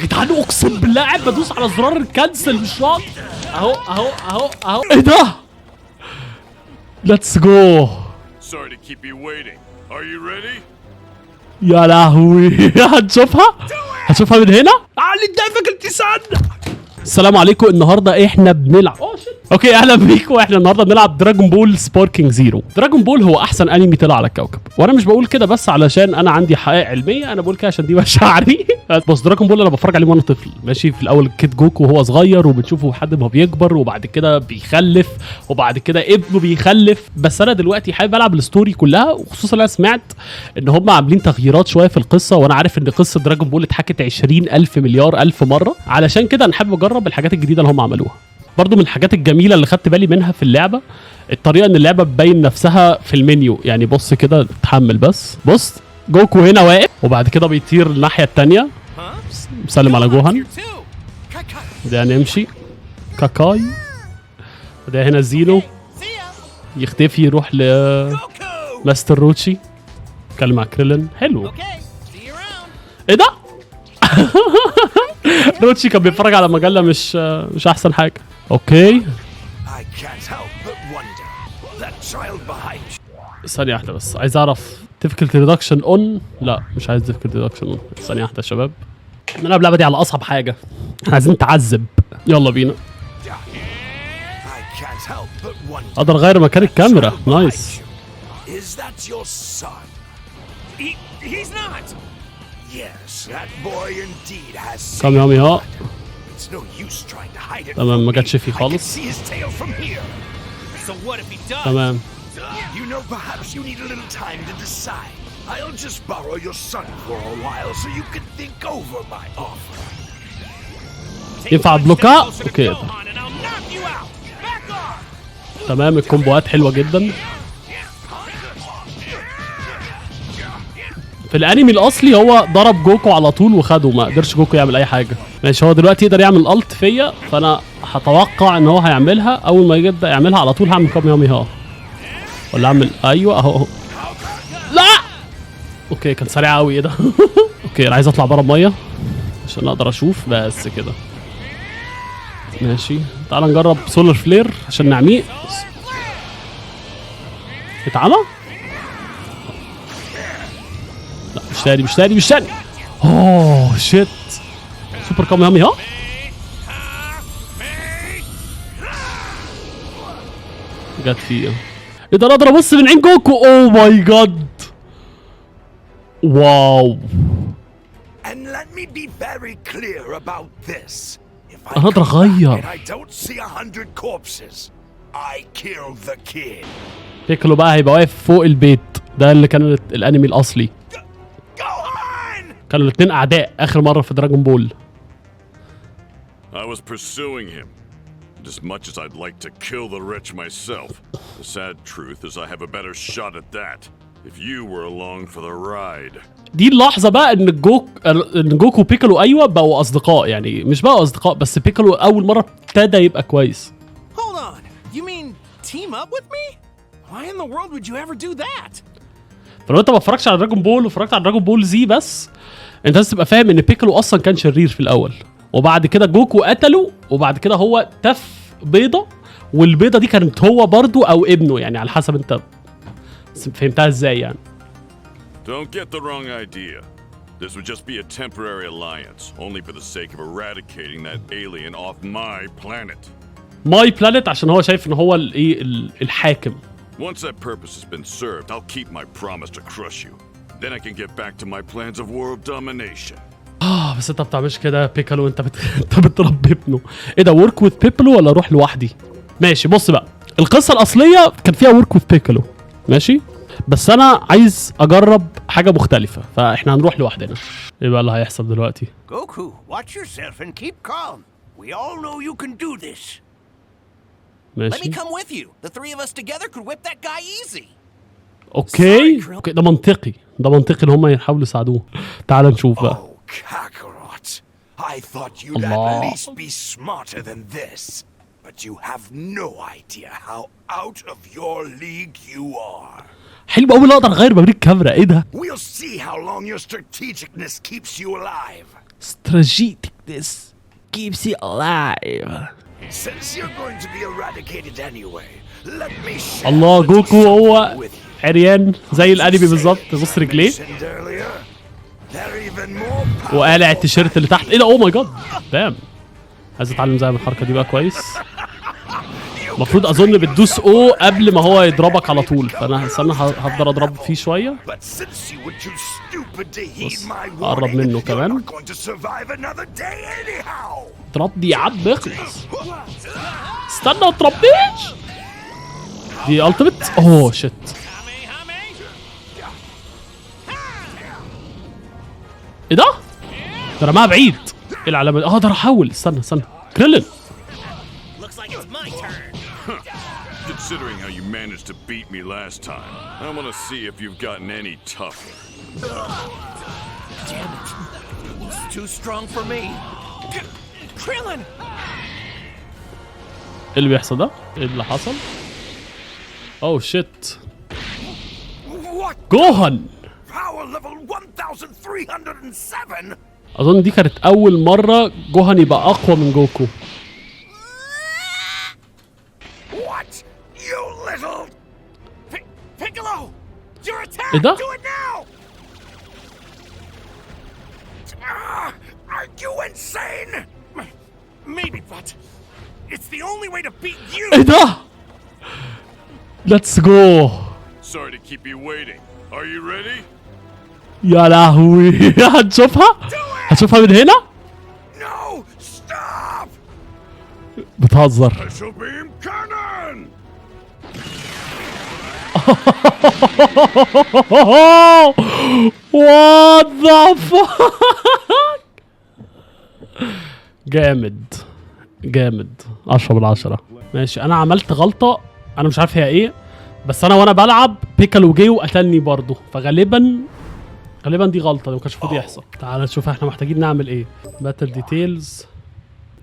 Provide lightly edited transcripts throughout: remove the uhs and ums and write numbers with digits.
جدعان اقسم بالله قاعد بدوس على زرار الكنسل مش راضي. اهو اهو اهو اهو. ايه ده؟ ليتس جو. Sorry to keep you waiting. Are you ready? يا لهوي هنشوفها من هنا. علي دافك التسان. السلام عليكم. النهارده احنا بنلعب اوكي اهلا بيكم. احنا النهارده بنلعب دراجون بول سباركينج زيرو. دراجون بول هو احسن انمي طلع على الكوكب، وانا مش بقول كده بس علشان انا عندي حقائق علميه، انا بقول كده عشان دي مشاعري. بس دراجون بول انا بتفرج عليه وانا طفل ماشي. في الاول كيد جوكو وهو صغير وبتشوفه لحد ما بيكبر وبعد كده بيخلف وبعد كده ابنه بيخلف. بس انا دلوقتي حابب العب الستوري كلها، وخصوصا انا سمعت ان هم عاملين تغييرات شويه في القصه، وانا عارف ان قصه دراجون بول اتحكت 20,000 مليار الف مره. علشان كده انا حابب اجرب الحاجات الجديده اللي هم عملوها. برضو من الحاجات الجميله اللي خدت بالي منها في اللعبه الطريقه ان اللعبه تبين نفسها في المنيو. يعني بص كده تحمل، بس بص جوكو هنا واقف وبعد كده بيطير الناحيه الثانيه مسلم على جوهان. ده نمشي كاكاي. ده هنا زينو يختفي يروح لماستر روتشي يتكلم مع كريلين. حلو. ايه ده؟ روتشي كان بيتفرج على مجله مش احسن حاجه. اوكي ثانيه واحده بس عايز اعرف difficulty reduction on. لا مش عايز difficulty reduction on. ثانيه واحده يا شباب، نلعب اللعبه دي على اصعب حاجه. احنا عايزين نتعذب. يلا بينا. اقدر اغير مكان الكاميرا. نايس. كاميهاميها. تمام ما جاتش فيه خالص. تمام. ينفع بلوكا؟ اوكي تمام. الكومبوات حلوه جدا. في الانمي الاصلي هو ضرب جوكو على طول وخده، ما قدرش جوكو يعمل اي حاجه. ماشي هو دلوقتي يقدر يعمل الت فيا، فانا هتوقع ان هو هيعملها. اول ما يبدا يعملها على طول هعمل كاميهاميها ولا اعمل ايوه اهو. لا اوكي كان سريع قوي. ايه ده؟ اوكي انا عايز اطلع بره الميه عشان اقدر اشوف بس كده. ماشي تعال نجرب سولار فلير عشان نعميه. اتعمى؟ لا مش تاني. اوه شيت. سوبر كاميهاميها. جت فيه. ايه ده؟ انا اقدر ابص من عين جوكو. اوه ماي جاد. واو. انا اقدر اغير. بيكلو بقى هيبقى واقف فوق البيت. ده اللي كان الانمي الاصلي. كانوا الاثنين اعداء اخر مره في دراجون بول. I was pursuing him. As much as I'd like to kill the wretch myself, the sad truth is I have a better shot at that if you were along for the ride. دي اللحظه بقى ان جوكو وبيكلو ايوه بقوا اصدقاء. يعني مش بقوا اصدقاء بس بيكلو اول مره ابتدى يبقى كويس. Hold on. You mean team up with me? Why in the world would you ever do that? فلو انت ما اتفرجتش على دراجون بول واتفرجت على دراجون بول زي بس، انت لازم تبقى فاهم ان بيكلو اصلا كان شرير في الاول، وبعد كده جوكو قتله، وبعد كده هو تف بيضه، والبيضه دي كانت هو برضو او ابنه، يعني على حسب انت فهمتها ازاي يعني. Don't get the wrong idea. This would just be a temporary alliance, only for the sake of eradicating that alien off my planet. ماي بلانيت عشان هو شايف ان هو الايه الحاكم. Once that purpose has been served, I'll keep my promise to crush you. Then I can get back to my plans of world domination. بس انت بتعملش كده بيكلو. انت بتربي ابنه. ايه ده؟ ورك وذ بيكلو ولا اروح لوحدي؟ ماشي بص بقى، القصه الاصليه كان فيها ورك وذ بيكلو ماشي، بس انا عايز اجرب حاجه مختلفه، فاحنا هنروح لوحدنا. ايه بقى اللي هيحصل دلوقتي؟ Goku, watch yourself and keep calm. We all know you can do this. Let me ماشي come with you. The three of us together could whip that guy easy. اوكي ده منطقي. ان هم يحاولوا يساعدوه. تعال نشوف بقى. Oh, Kakarot. I thought you'd at least be smarter than this. But you have no idea how out of your league you are. حلو قوي. اقدر اغير مبريك الكاميرا. ايه ده؟ We'll see how long your strategicness keeps you alive. استراتيجيك. this keeps you alive. Since you're going to be eradicated anyway, let me share الله the جوكو هو with you. عريان زي الانمي بالظبط. بص رجليه Mentioned earlier, they're even more وقالع التيشيرت اللي تحت. ايه ده؟ اوه ماي جاد دام. عايز اتعلم زي الحركه دي بقى كويس. المفروض اظن بتدوس او قبل ما هو يضربك على طول، فانا استنى هفضل اضرب فيه شويه. But since you were too stupid to heed بص، my قرب warning, منه you're كمان. not going to survive another day anyhow. اضربني يا عم اخلص. استنى ما تضربنيش. دي التيميت. اوه شيت. ايه ده؟ ده رماها بعيد. ايه العلامه دي؟ ده راح احول. استنى كريلين. Considering how you managed to beat me last time, I want to see if you've gotten any tougher. Damn it. It's too strong for me. Krillin! ايه اللي بيحصل ده؟ ايه اللي حصل؟ اوه شيت. What? جوهان. Power level 1307? اظن دي كانت اول مره جوهان يبقى اقوى من جوكو. What? You little... Piccolo! Your attack! ايه ده؟ Do it now! Are you insane? Maybe, but it's the only way to beat you! ايه ده؟ ليتس جو. Sorry to keep you waiting. Are you ready? يا لهوي. هتشوفها من هنا؟ No! Stop! بتهزر. Special beam cannon! What the fuck؟ جامد 10/10. ماشي. انا عملت غلطة انا مش عارف هي ايه، بس انا وانا بلعب بيكالو جه وقتلني برضه، فغالبا دي غلطة، ما كانش المفروض يحصل. تعال نشوف احنا محتاجين نعمل ايه. باتل ديتيلز.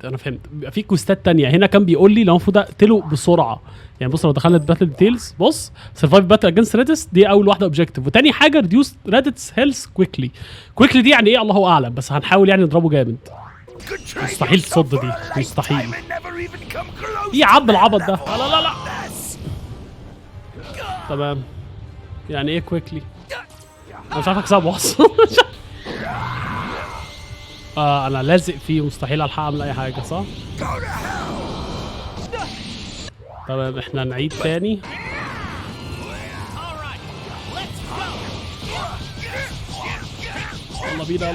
انا فهمت بيبقى في كوستات تانية. هنا كان بيقول لي لو المفروض اقتله بسرعه. يعني بص لو دخلنا باتل ديتيلز، بص سرفايف باتل اجينست ريدس دي اول واحده اوبجيكتيف، وتاني حاجه ريديوس ريدتس هيلث كويكلي دي يعني ايه الله اعلم، بس هنحاول يعني نضربه جامد. مستحيل تصد دي، مستحيل. ايه يا عم العبط ده؟ لا تمام. يعني ايه كويكلي؟ انا مش عارف اكسبه اصلا. انا لازق فيه مستحيل الحق اعمل اي حاجه صح؟ تمام احنا نعيد تاني. يلا بينا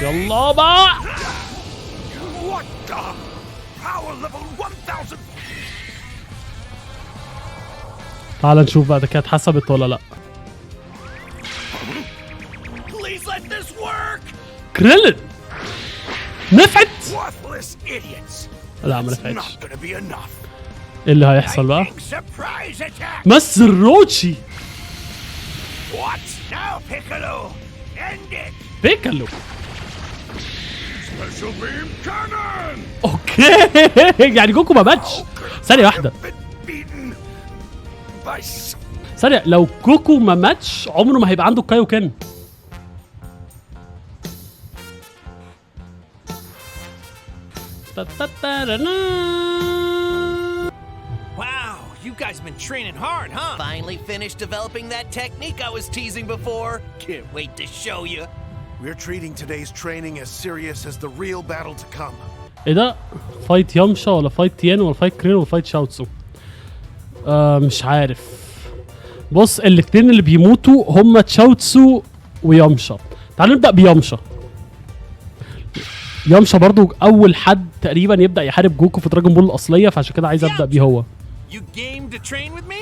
يلا بقى. What the? Power level 1000. تعال نشوف بقى ده كانت اتحسبت ولا لا. Please let this work! كريلين نفعت. Worthless idiots. لا ما It's نفعتش. not gonna be enough. ايه اللي هيحصل بقى؟ Surprise attack. مس الروتشي. What? Now, Piccolo. End it. بيكالو. Special beam cannon! اوكي. يعني جوكو ما ماتش. ثانية واحدة. Been beaten by ثانية، لو جوكو ما ماتش عمره ما هيبقى عنده كايوكن. Wow, you guys been training hard, huh? Finally finished developing that technique I was teasing before. Can't wait to show you. We're treating today's training as serious as the real battle to come. ايه ده؟ فايت يامشا ولا فايت تيان ولا فايت كرين ولا فايت شاوتسو؟ مش عارف. بص الاتنين اللي بيموتوا هما تشاوتسو ويامشا. تعالوا نبدأ بيامشا. يامشا برضو أول حد تقريبا يبدأ يحارب جوكو في دراجون بول الأصلية، فعشان كده عايز أبدأ بيه هو. You game to train with me?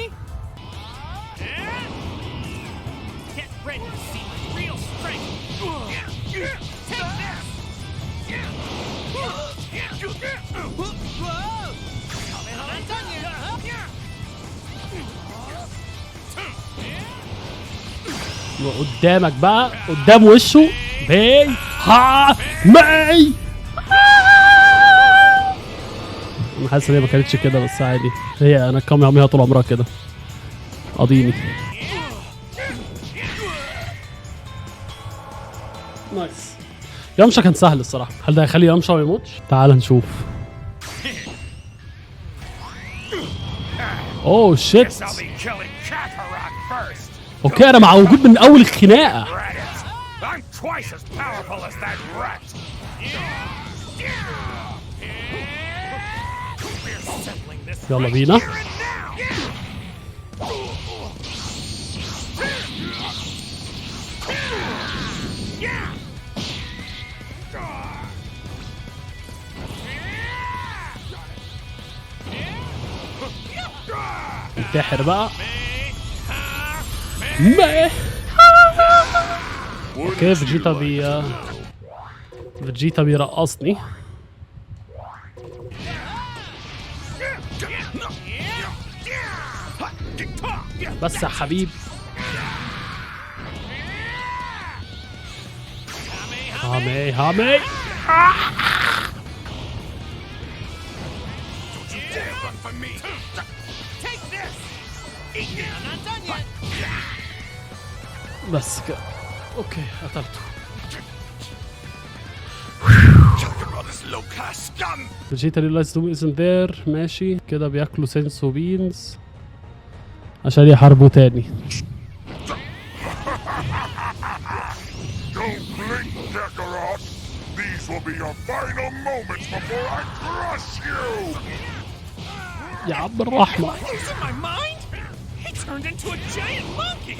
Get ready to see my real strength. Take this. قدامك بقى، قدام وشه. بي ها ماي. انا حاسس ان هي ما كانتش كده بس عادي. هي انا كامي عميها طول عمرها كده. قاضيني. نايس. يمشا كان سهل الصراحه. هل ده هيخلي يمشا ما يموتش؟ تعال نشوف. اوه شيت. I'll be killing Kakarot first. اوكي انا موجود من اول الخناقه. Rat it. I'm twice as powerful as that rat. We're settling this يلا right بينا. here and now. انتحر بقى. ما اوكي فيجيتا بيرقصني. بس يا حبيب. هامي هامي. بس كده. اوكي قتلته. فيجيتا realized Doom isn't there. ماشي كده بياكلوا سينسو بينز عشان يحاربوا تاني. Don't blink, Kakarot! These will be your final moments before I crush you! يا عم الرحمة. Losing my mind? He turned into a giant monkey!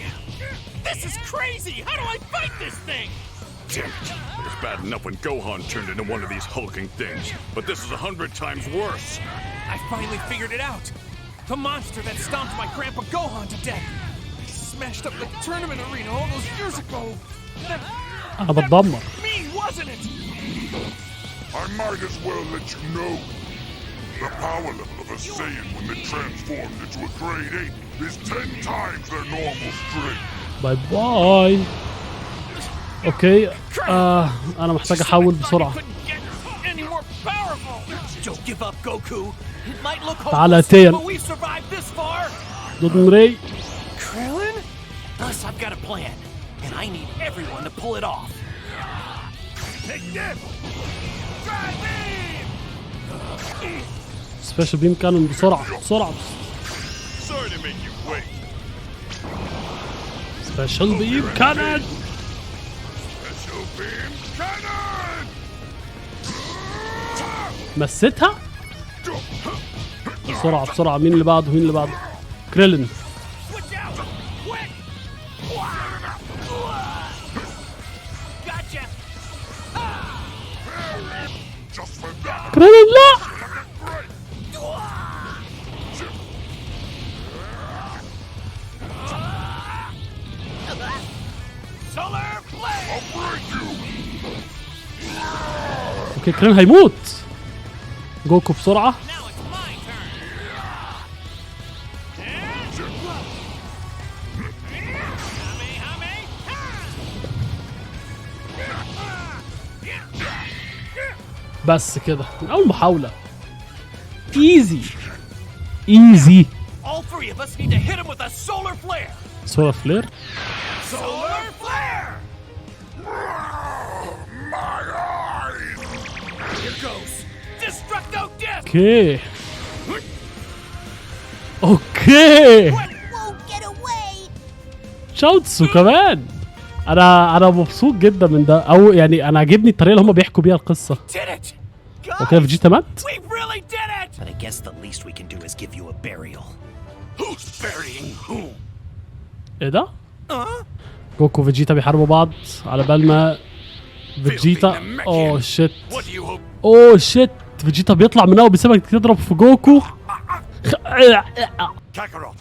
This is crazy! How do I fight this thing? Damn it. It was bad enough when Gohan turned into one of these hulking things, but this is 100 times worse. I finally figured it out. The monster that stomped my grandpa Gohan to death. He smashed up the tournament arena all those years ago. أنا بتدمر. Me, wasn't it? I might as well let you know. The power level of a Saiyan when they transformed into a grade 8 is 10 times their normal strength. باي باي. اوكي انا محتاج احول بسرعة. Couldn't get any more powerful. Don't give up, Goku. It might look تعالى hopeless, تين. but we've survived this far. ضد ري. Krillin? Plus, I've got a plan, and I need everyone to pull it off. Take this. Drive beam. سبيشال بيم كانون بسرعة بسرعة. Sorry to make you wait. سبيشال بيم كانون. Special Beam Cannon! مسيتها. بسرعة بسرعة. مين اللي بعده؟ مين اللي بعده؟ كريلين. Switch out! Quick! Gotcha! Just for that! كريلين لا. Solar Blade! I'll break you! اوكي كريلين هيموت. جوكو بسرعة. Now it's my turn! بس كده من أول محاولة. ايزي ايزي. All three of us need to hit him with a solar flare! سولا فلير. Solar flare! My eyes! Here goes! Destructo Disc! اوكي اوكي. won't get away. شوتسو كمان. انا مبسوط جدا من ده. او يعني انا عاجبني الطريقه اللي هم بيحكوا بيها القصه. Did it! اوكي فيجيتا مات. We really did it! But I guess the least we can do is give you a burial. Who's burying whom? ايه ده؟ جوكو وفيجيتا بيحاربوا بعض على بال ما فيجيتا. اوه شيت. What do you hope? اوه شيت. فيجيتا بيطلع منها وبيسيبها تضرب في جوكو. Kakarot,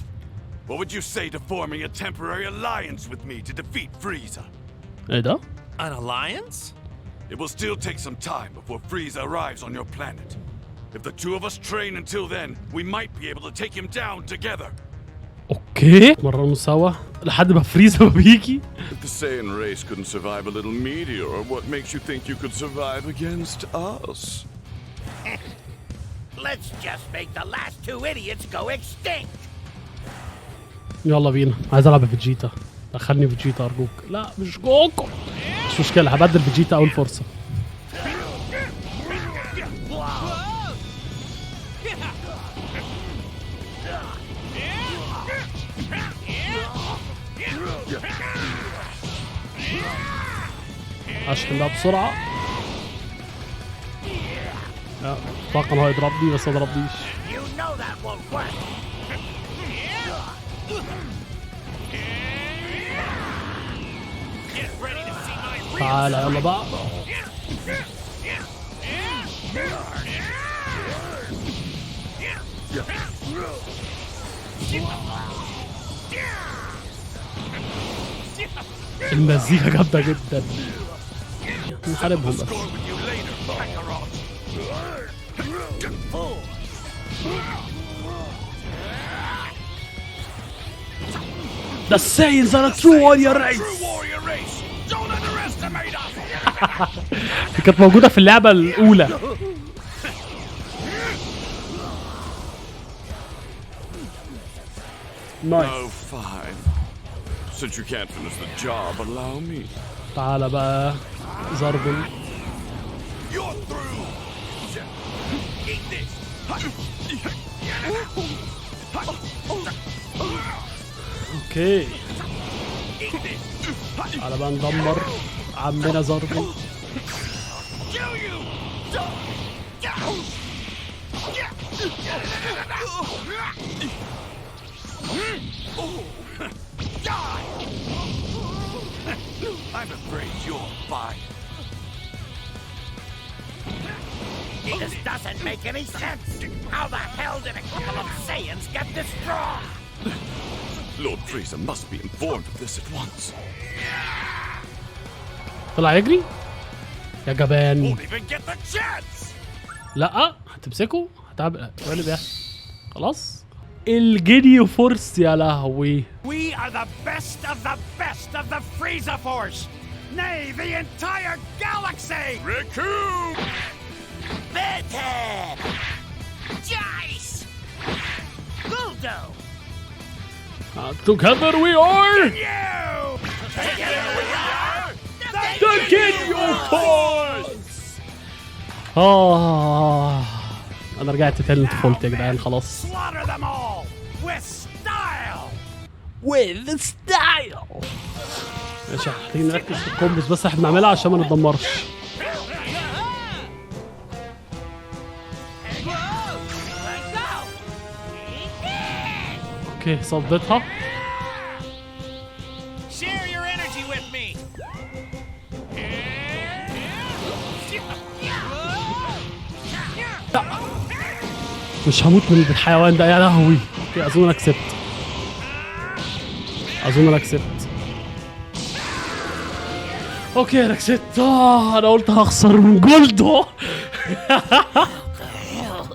what would you say to forming a temporary alliance with me to defeat Frieza? ايه ده؟ An alliance? It will still take some time before Frieza arrives on your planet. If the two of us train until then, we might be able to take him down together. اوكي مرنوا سوا لحد ما فريزا بيجي. If the Saiyan race couldn't survive a little meteor, what makes you think you could survive against us? Let's just make the last two idiots go extinct! يلا بينا. عايز العب بفيجيتا. دخلني فيجيتا ارجوك. لا مش جوكو. مش مش مشكله، هبدل فيجيتا اول فرصه. اشحن بقى بسرعه. لا اتوقع هو يضربني بس ما ضربنيش. تعالى يلا بقى. المزيكا جامدة جدا. نحاربهم بس. The Saiyans are a true warrior race. دي كانت موجودة في اللعبة الأولى. Oh, fine. Since you can't finish the job, allow me. تعالى بقى زربل. You're through. Eat this. اوكي تعالى بقى ندمر عمنا زربل. I'm afraid you're fine. This doesn't make any sense. How the hell did a couple of Saiyans get this strong? Lord Frieza must be informed of this at once. طلع يجري يا جبان. Won't even get the chance. لا هتمسكه هتعمل ايه اللي بيحصل؟ خلاص الجينيو فورس يا لهوي. We are the best of the best of the Frieza Force. Nay, the entire galaxy. Riku! Bedhead! Jice! Guldo! Together we are You. the Ginyu Force. انا رجعت تاني لطفولتي يا جدعان خلاص. Slaughter them all with style. With style. ماشي محتاجين نركز في الكومبوز بس احنا بنعملها عشان ما نتدمرش. اوكي صدتها. Share your energy with me! مش هموت من الحيوان ده يا لهوي. اوكي اظن انا كسبت. اوكي انا كسبت. انا قلت هخسر من جولدو.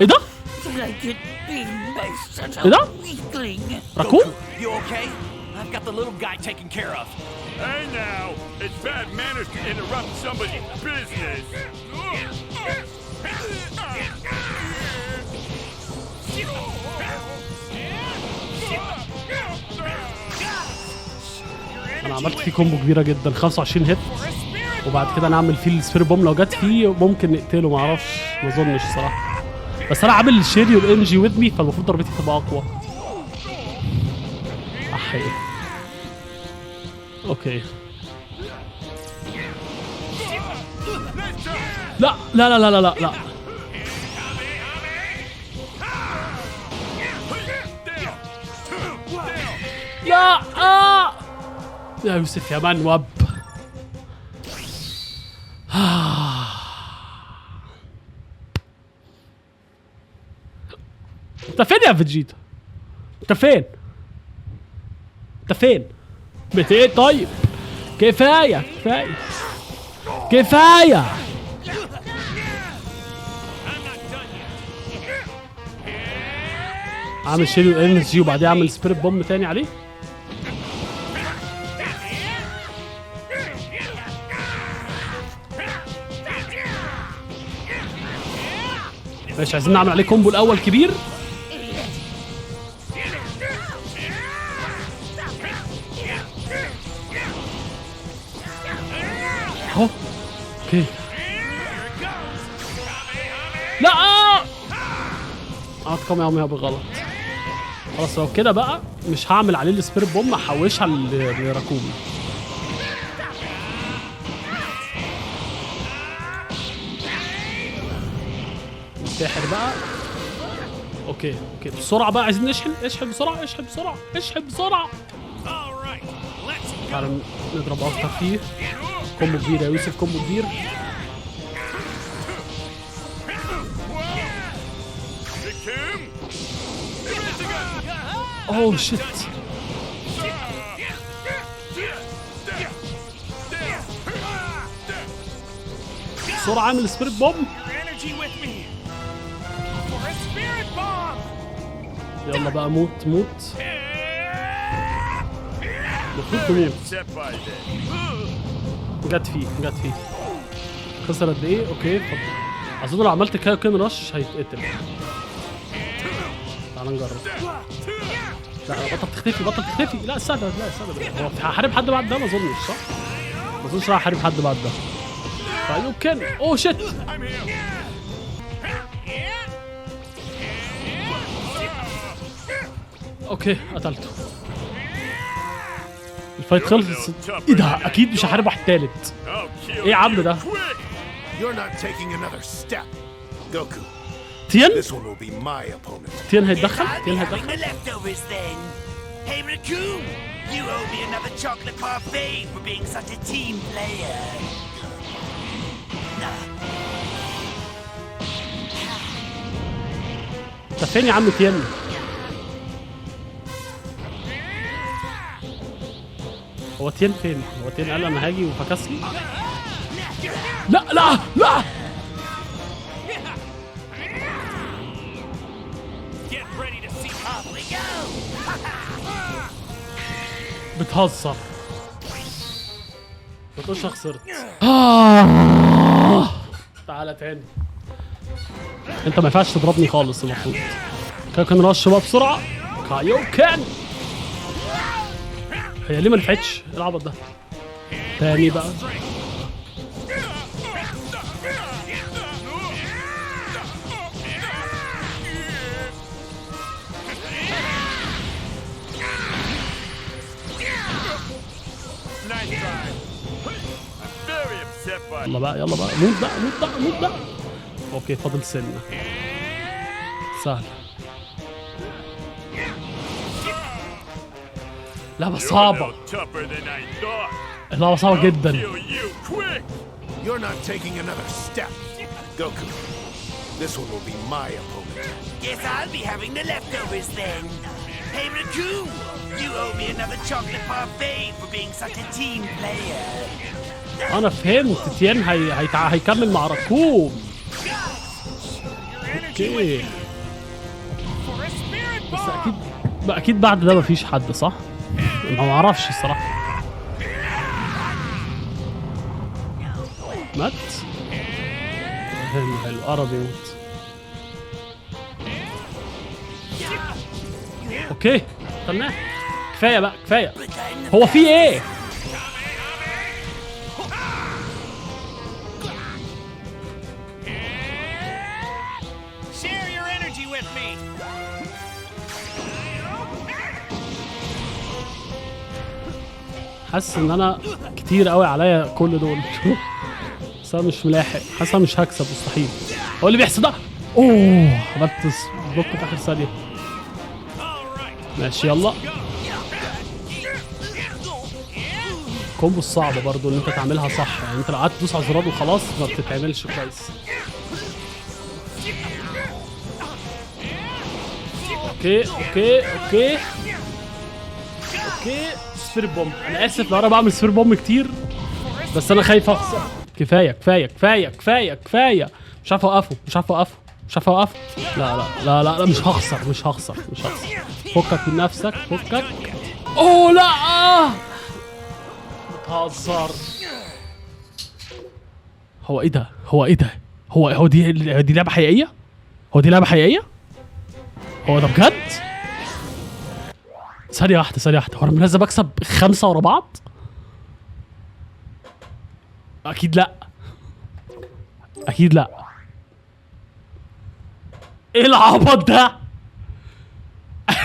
ايه ده؟ ايه ده؟ راكون؟ You okay? I've got the little guy taken care of. Hey now, it's bad manners to interrupt somebody's business. انا عملت فيه كومبو كبيره جدا 25 هيت وبعد كده انا اعمل فيه السفير بوم لو جت فيه ممكن نقتله ما اعرفش ما اظنش الصراحه بس انا عامل الشيري والانرجي وذ مي فالمفروض ضربتي تبقى اقوى. احي اوكي لا لا لا لا لا لا لا يا يوسف يا منوب. انت فين يا فيجيتا؟ انت فين؟ انت فين؟ بتايه طيب كفايه كفايه كفايه. اعمل شيل انرجي وبعدين اعمل سبيريت بوم تاني عليه. ماشي عايزين نعمل عليه كومبو الاول كبير. اهو. اوكي. لا عملت كاميهاميها بغلط. خلاص لو كده بقى مش هعمل عليه السبيريت بوم، هحوشها لراكوبي. الساحر بقى. اوكي بسرعه بقى، عايزين اشحن بسرعه. تعالى نضرب اكتر فيه. كومبو كبير يا يوسف، كومبو كبير. اوه شيت. بسرعه اعمل سبيريت بوم. يلا بقى موت. المفروض تموت. جت فيه. خسر قد ايه؟ اوكي اظن لو عملت كايوكين رش هيتقتل. تعال نجرب. لا بطل تختفي. لا استنى. هو هحارب حد بعد ده؟ ما اظنش، صح؟ ما اظنش راح احارب حد بعد ده. كايوكين. اوه شيت. اوكي قتلته. الفايت خلص. ايه ده؟ اكيد مش هحارب واحد تالت. ايه يا عم ده؟ You're not taking another step. Goku, تين this one will be my opponent. تين هيتدخل. The leftovers then. Hey Raccoon, you owe me another chocolate parfait for being such a team player. انت فين يا عم تين؟ هو تين فين؟ هو تين قال انا هاجي وفكسني؟ لا بتهزر. ما تقولش خسرت. تعالى تاني. انت ما ينفعش تضربني خالص. المفروض كان رش بقى بسرعه. كايوكين. هي ليه ما نفعتش؟ ايه العبط ده؟ تاني بقى. يلا بقى موت بقى. اوكي فاضل سنة. سهل. لعبة صعبة. اللعبة صعبة جدا. You're not taking another step. Goku, this one will be my opponent. Guess I'll be having the leftovers then. Hey Raccoon, you owe me another chocolate parfait for being such a team player. انا فهمت. تيان هيكمل مع راكوب. اوكي بس اكيد بعد ده مفيش حد، صح؟ ما اعرفش الصراحه. مات. حلو قرب يموت. اوكي استناه. كفايه بقى كفايه. هو في ايه؟ حاسس ان انا كتير قوي عليا كل دول. بس انا مش ملاحق. حاسس مش هكسب مستحيل. هو اللي بيحصل ده. اوه عملت بلوك في اخر ثانيه. ماشي يلا. كومبو الصعبه برضو ان انت تعملها صح. يعني انت لو قعدت تدوس على الزرار وخلاص ما بتتعملش كويس. اوكي سفير بوم. انا اسف لو انا بعمل سفير بوم كتير، بس انا خايف اخسر. كفايه. مش عارف اوقفه. لا مش هخسر. فكك من نفسك. اوه لا بتهزر. هو ايه ده؟ هو دي لعبه حقيقيه؟ هو ده بجد؟ ثانية واحدة. هو انا لازم اكسب 5 ورا بعض؟ اكيد لا، اكيد لا. ايه العبط ده؟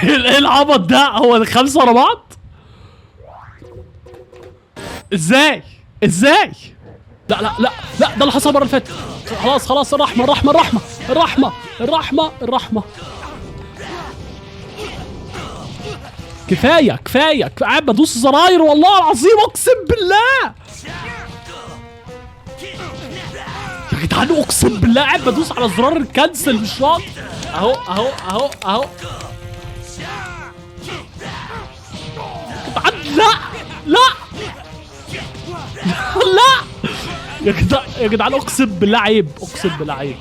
ايه العبط ده؟ هو 5 ورا بعض؟ ازاي؟ ازاي؟ لا لا لا لا، ده اللي حصل المره اللي فاتت. خلاص خلاص، الرحمه الرحمه الرحمه الرحمه الرحمه الرحمه. كفايه كفايه، قاعد بدوس زراير والله العظيم اقسم بالله. يا جدعان اقسم بالله قاعد بدوس على زرار الكنسل مش راضي. اهو اهو اهو اهو. يا جدعان لا لا لا يا جدعان، يا جدعان اقسم بالله عيب، اقسم بالله عيب،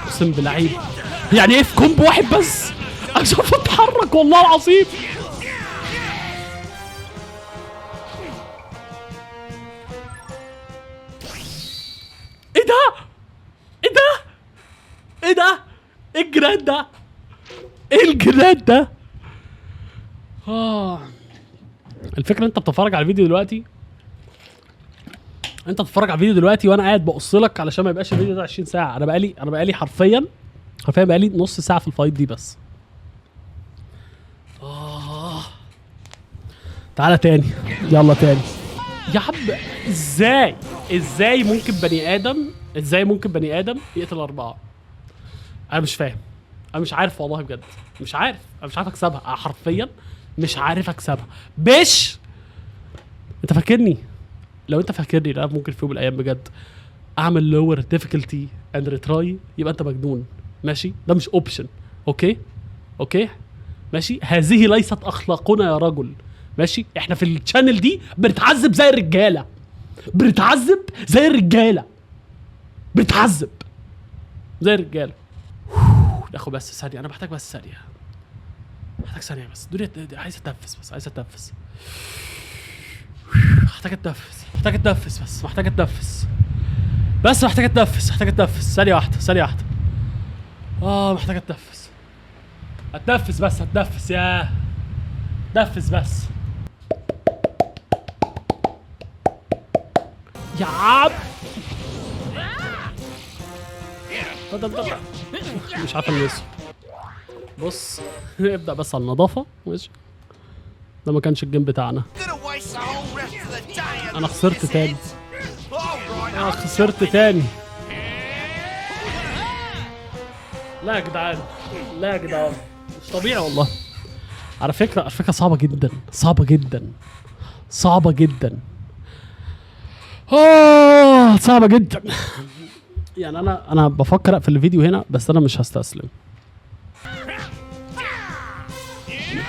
اقسم بالله عيب. يعني ايه في كومبو واحد بس؟ اشوف اتحرك والله العظيم. ايه ده؟ ايه ده؟ ايه ده؟ ايه الجراد ده؟ ايه الجراد ده؟ الفكرة انت بتتفرج على الفيديو دلوقتي، انت بتتفرج على الفيديو دلوقتي وانا قاعد بقص لك علشان ما يبقاش الفيديو ده 20 ساعة. انا بقالي حرفيا بقالي نص ساعة في الفايت دي بس. تعالى تاني، يلا تاني يا عم. ازاي ممكن بني ادم يقتل 4؟ انا مش فاهم، انا مش عارف والله بجد، مش عارف اكسبها. حرفيا مش عارف اكسبها. انت فاكرني؟ لو انت فاكرني لا ممكن في يوم من الايام بجد اعمل لور ديفيكولتي اند ريتراي، يبقى انت مجنون ماشي. ده مش اوبشن. اوكي ماشي. هذه ليست اخلاقنا يا رجل ماشي. احنا في الشانل دي بنتعذب زي الرجاله، بنتعذب زي الرجاله. ناخد بس ثانيه، انا محتاج بس ثانيه، ثانيه بس. الدنيا عايز اتنفس بس، محتاج اتنفس بس، محتاج اتنفس ثانيه واحده. محتاج اتنفس بس، ياه اتنفس بس يا عم. مش عارف الناس. بص ابدأ بس على النظافة ماشي. ده ما كانش الجيم بتاعنا. انا خسرت تاني. لا يا جدعان مش طبيعي والله. على فكرة صعبة جدا. صعبة جدا. يعني انا بفكر اقفل الفيديو هنا بس انا مش هستسلم.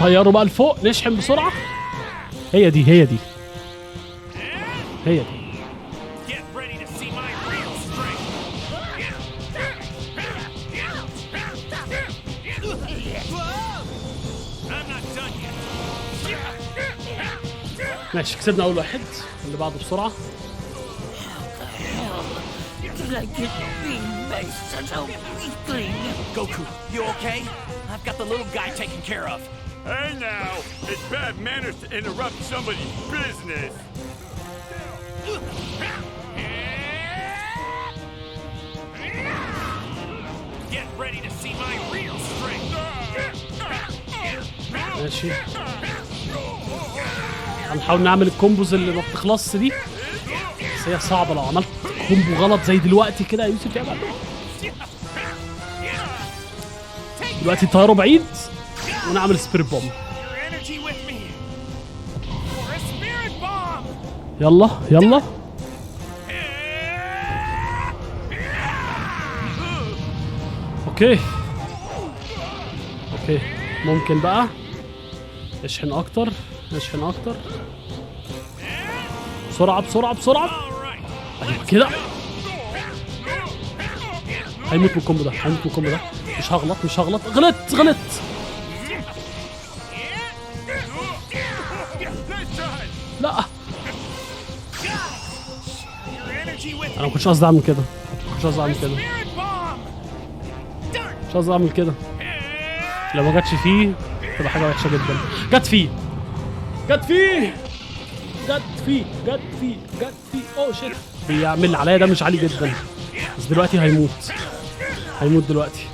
طيروا بقى لفوق، نشحن بسرعة. هي دي ماشي. كسبنا اول واحد، اللي بعده بسرعة. Goku, you okay? I've got the little guy taken care of. Hey now, it's bad manners to interrupt somebody's business. Get ready to see my real strength. ماشي. هنحاول نعمل الكومبوز اللي ما بتخلصش دي، بس هي صعبة. لو عملت كومبو غلط زي دلوقتي كده يا يوسف يا معلم. دلوقتي طياره بعيد ونعمل سبيريت بوم. يلا اوكي ممكن بقى نشحن اكتر. بسرعة ايوه كده. هيموت من الكومبو ده. مش هغلط. غلط. لا انا ما كنتش قصدي اعمل كده. لو ما جاتش فيه تبقى حاجه وحشه جدا. جت فيه جت فيه اوه شيت. بيعمل عليا ده مش عالي جدا، بس دلوقتي هيموت دلوقتي.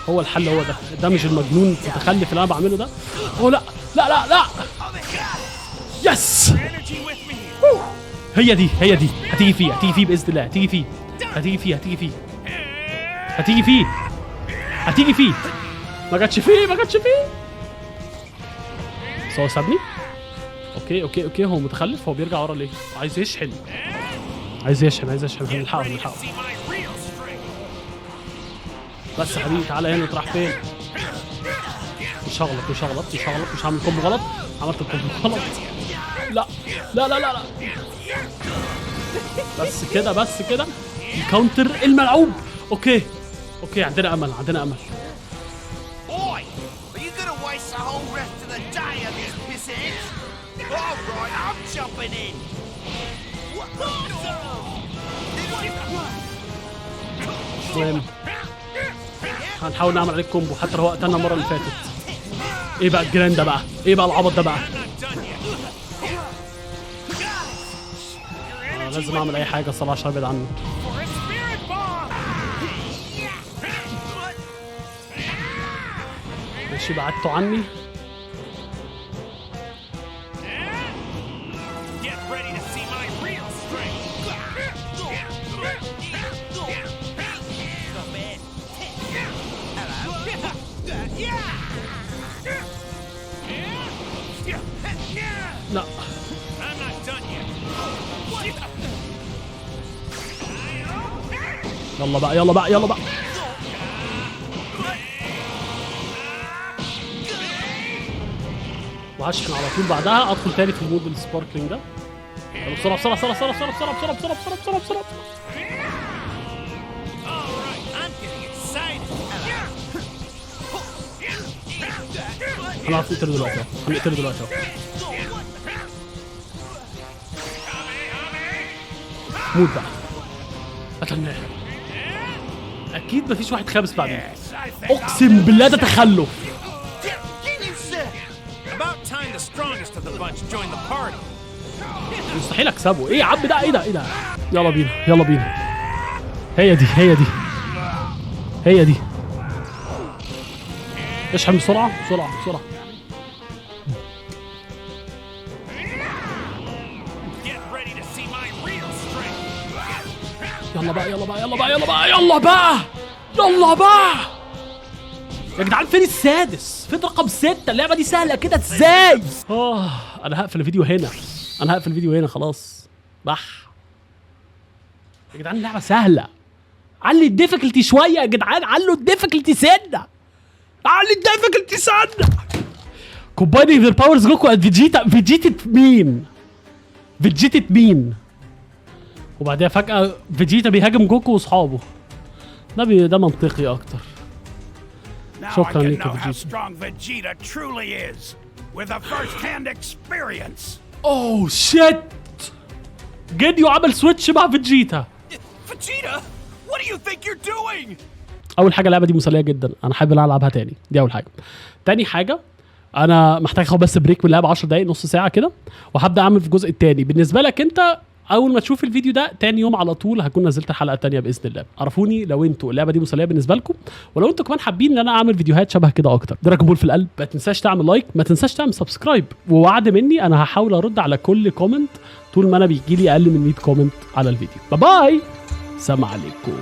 هو الحل هو ده مش المجنون المتخلف اللي انا بعمله ده. اوه لا لا لا لا يس. هي دي هتيجي فيه باذن الله. هتيجي فيه ما جاتش فيه بس هو سابني. اوكي هو متخلف. هو بيرجع ورا ليه؟ عايز يشحن. هنلحقه. بس يا حبيبي تعالى هنا. تروح فين؟ مش هعمل كومبو غلط. عملت الكومبو غلط. لا بس كده الكاونتر الملعوب. اوكي عندنا امل. Boy, are you gonna waste the whole rest of the day on these piss eggs? All right, I'm jumping in. مش مهم، هنحاول نعمل عليك كومبو حتى لو وقتنا المره اللي فاتت. ايه بقى الجران ده بقى؟ ايه بقى العبط ده بقى؟ لازم اعمل اي حاجه الصراحه عشان ابعد عنه. ماشي بعدته عني. لا يلا بقى وهشحن على طول بعدها. ادخل تاني في المود السباركلينج ده. بسرعه. هنعرف نقتله دلوقتي اهو. موت بقى. قتلناه. اكيد مفيش واحد خامس بعدين. اقسم بالله ده تخلف. مستحيل اكسبه. ايه يا عم ده؟ ايه ده؟ يلا بينا. هي دي. اشحن بسرعه. يلا بقى يا جدعان. فين السادس؟ فين رقم 6؟ اللعبه دي سهله كده ازاي؟ انا هقفل الفيديو هنا. خلاص بح يا جدعان. اللعبه سهله. علي الديفيكولتي شويه يا جدعان. علوا الديفيكولتي سنه. كومباينينج ذا باورز جوكو اند فيجيتا مين؟ وبعدها فجأة فيجيتا بيهاجم جوكو واصحابه. ده منطقي اكتر. شكرا ليك يا فيجيتا. اوه شيت. جيديو عمل سويتش مع فيجيتا. اول حاجه اللعبه دي مسليه جدا. انا حابب العبها تاني. دي اول حاجه. تاني حاجه انا محتاج اخد بس بريك من اللعبه 10 دقايق نص ساعه كده، وهبدا اعمل في الجزء الثاني. بالنسبه لك انت اول ما تشوف الفيديو ده تاني يوم على طول هكون نزلت الحلقه الثانيه باذن الله. عرفوني لو انتوا اللعبه دي مسليه بالنسبه لكم، ولو انتوا كمان حابين ان انا اعمل فيديوهات شبه كده اكتر. دراجون بول في القلب. ما تنساش تعمل لايك، ما تنساش تعمل سبسكرايب، ووعد مني انا هحاول ارد على كل كومنت طول ما انا بيجي لي اقل من 100 كومنت على الفيديو. باي باي، سلام عليكم.